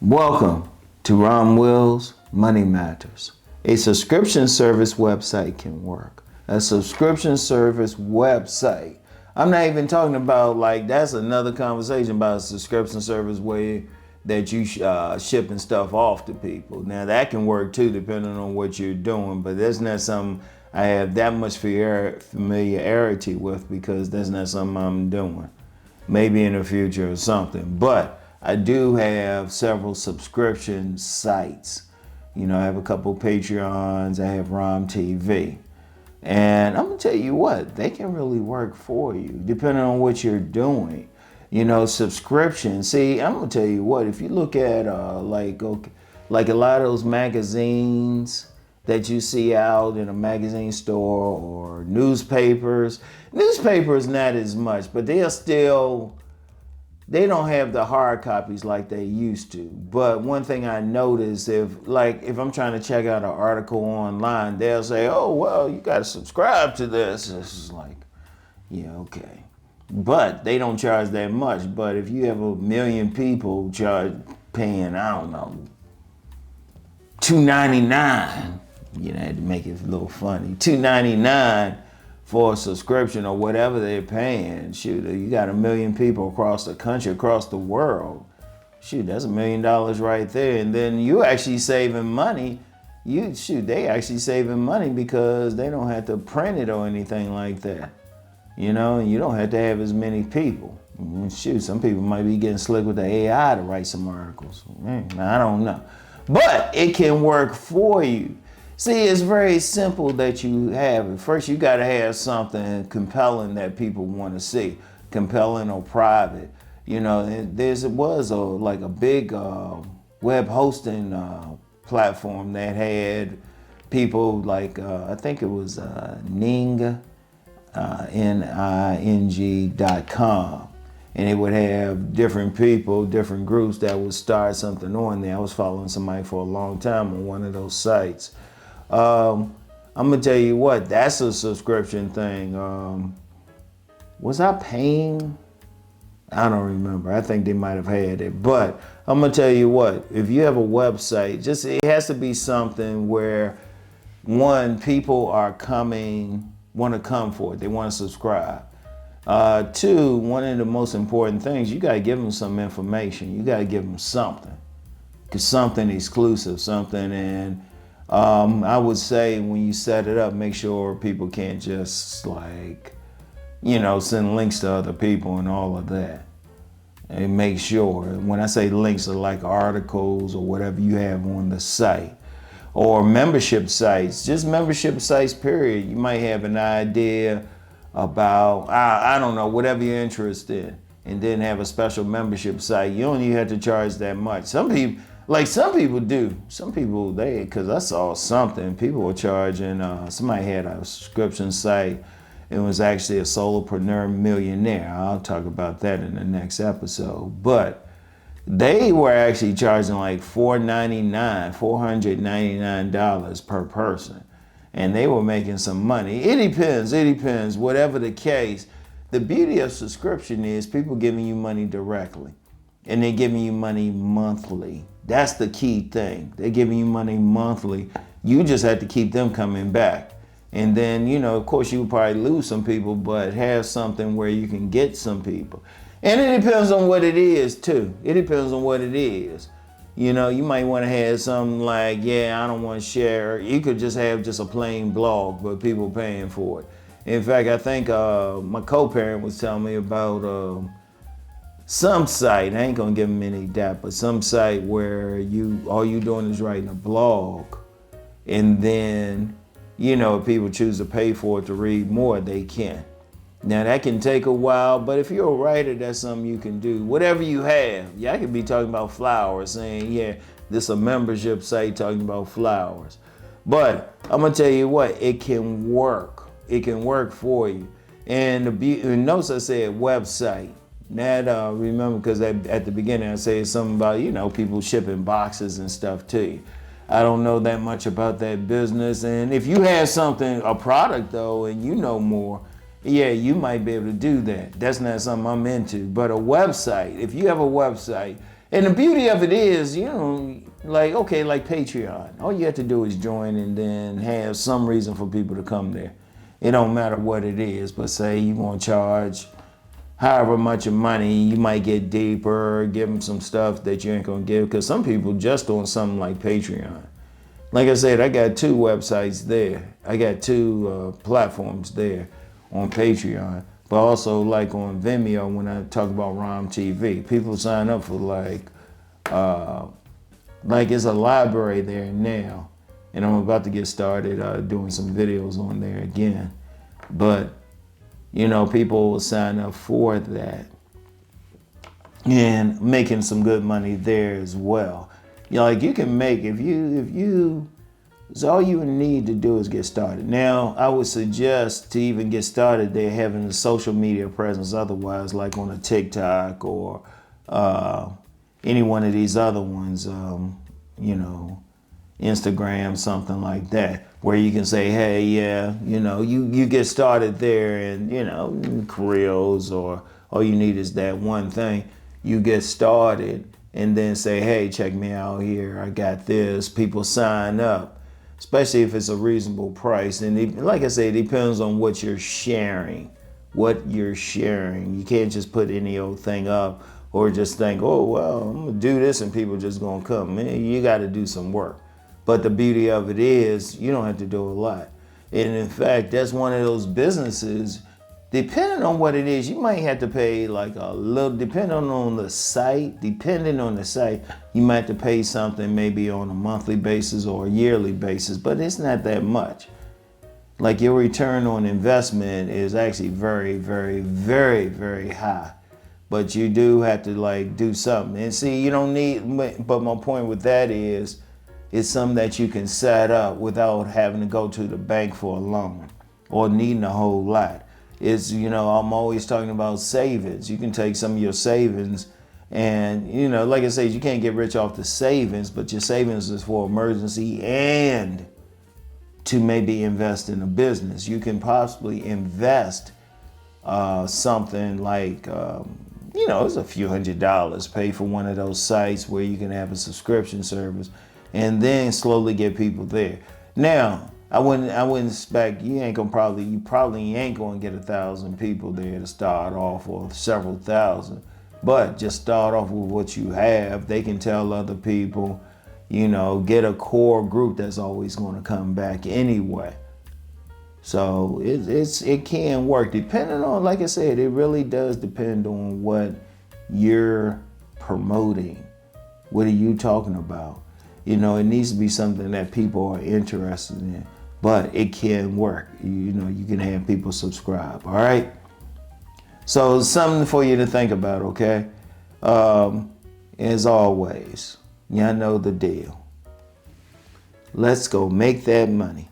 Welcome to Rom Wills Money Matters. A subscription service website can work. A subscription service website. I'm not even talking about that's another conversation about a subscription service where that you shipping stuff off to people. Now that can work too depending on what you're doing, but that's not something I have that much familiarity with because that's not something I'm doing. Maybe in the future or something, but I do have several subscription sites. I have a couple Patreons, I have Rom TV. And I'm gonna tell you what, they can really work for you depending on what you're doing. Subscription. See, I'm gonna tell you what, if you look at like a lot of those magazines that you see out in a magazine store or newspapers not as much, but they don't have the hard copies like they used to. But one thing I notice, if I'm trying to check out an article online, they'll say, oh, well, you got to subscribe to this. And it's just like, yeah, okay. But they don't charge that much. But if you have a million people paying, I don't know, $2.99, I had to make it a little funny, $2.99 for a subscription or whatever they're paying. Shoot, you got a million people across the country, across the world. Shoot, that's $1 million right there. And then you actually saving money. They actually saving money because they don't have to print it or anything like that. And you don't have to have as many people. Shoot, some people might be getting slick with the AI to write some articles. I don't know. But it can work for you. See, it's very simple that you have it. First, you got to have something compelling that people want to see, compelling or private. There was a big web hosting platform that had people I think it was Ning, Ning.com. And it would have different people, different groups that would start something on there. I was following somebody for a long time on one of those sites. I'm gonna tell you what, that's a subscription thing. Was I paying? I don't remember. I think they might have had it. But I'm gonna tell you what, if you have a website, it has to be something where people are want to come for it. They want to subscribe. Two, one of the most important things, you gotta give them some information. You gotta give them something. Something exclusive, something. And I would say when you set it up, make sure people can't just send links to other people and all of that. And make sure, when I say links are like articles or whatever you have on the site. Or membership sites, just membership sites, period. You might have an idea about, I don't know, whatever you're interested in. And then have a special membership site. You don't even have to charge that much. Some people do. Some people, because I saw something, people were charging, somebody had a subscription site. It was actually a solopreneur millionaire. I'll talk about that in the next episode. But they were actually charging $499 per person. And they were making some money. It depends, whatever the case. The beauty of subscription is people giving you money directly. And they're giving you money monthly. That's the key thing. They're giving you money monthly. You just have to keep them coming back. And then, of course, you would probably lose some people, but have something where you can get some people. And it depends on what it is, too. It depends on what it is. You might want to have something I don't want to share. You could just have just a plain blog, but people paying for it. In fact, I think my co-parent was telling me about some site, I ain't gonna give them any data, but some site where all you doing is writing a blog, and then if people choose to pay for it to read more, they can. Now that can take a while, but if you're a writer, that's something you can do. Whatever you have, I could be talking about flowers, saying this is a membership site talking about flowers. But I'm gonna tell you what, it can work. It can work for you. And notice I said website. That remember, because at the beginning I said something about people shipping boxes and stuff to you. I don't know that much about that business, and if you have a product though, and you know more, you might be able to do that. That's not something I'm into. But a website, if you have a website And the beauty of it is, like, okay, like Patreon. All you have to do is join and then have some reason for people to come there. It don't matter what it is, but say you want to charge however much of money, you might get deeper, give them some stuff that you ain't gonna give. Because some people just doing something like Patreon. Like I said, I got 2 websites there. I got 2 platforms there on Patreon. But also like on Vimeo when I talk about Rom TV. People sign up for like it's a library there now. And I'm about to get started doing some videos on there again. But, people will sign up for that and making some good money there as well. Like you can make, so all you need to do is get started. Now, I would suggest to even get started, they're having a social media presence otherwise, like on a TikTok or any one of these other ones, Instagram, something like that, where you can say, hey, yeah, you get started there and, careers or all you need is that one thing. You get started and then say, hey, check me out here. I got this. People sign up, especially if it's a reasonable price. And like I say, it depends on what you're sharing. You can't just put any old thing up or just think, oh, well, I'm going to do this and people just going to come. Man, you got to do some work. But the beauty of it is you don't have to do a lot. And in fact, that's one of those businesses, depending on what it is, you might have to pay like a little, depending on the site, you might have to pay something maybe on a monthly basis or a yearly basis, but it's not that much. Like your return on investment is actually very, very, very, very high. But you do have to like do something. And see, you don't need, but my point with that is, it's something that you can set up without having to go to the bank for a loan or needing a whole lot. It's, I'm always talking about savings. You can take some of your savings and, like I said, you can't get rich off the savings, but your savings is for emergency and to maybe invest in a business. You can possibly invest something like, it's a few $100s, pay for one of those sites where you can have a subscription service and then slowly get people there. Now, I wouldn't expect, you probably ain't gonna get 1,000 people there to start off or several thousand, but just start off with what you have. They can tell other people, get a core group that's always gonna come back anyway. So it can work depending on, like I said, it really does depend on what you're promoting. What are you talking about? It needs to be something that people are interested in, but it can work. You can have people subscribe. All right. So something for you to think about. Okay. As always, y'all know the deal. Let's go make that money.